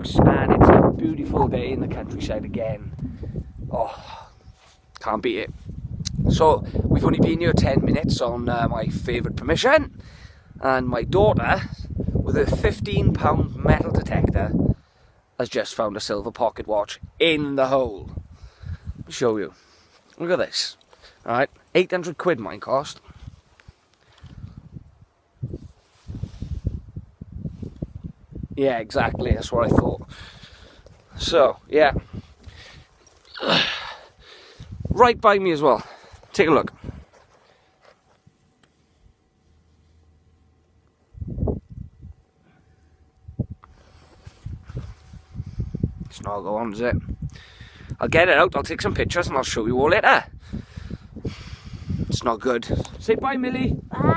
house, and it's a beautiful day in the countryside again. Oh, can't beat it. So we've only been here 10 minutes on my favourite permission, and my daughter, with a £15 metal detector, has just found a silver pocket watch in the hole. Let me show you. Look at this. Alright, 800 quid mine cost. Yeah, exactly, that's what I thought. So, yeah. Right by me as well. Take a look. It's not go on, is it? I'll get it out, I'll take some pictures and I'll show you all later. It's not good. Say bye, Millie. Bye.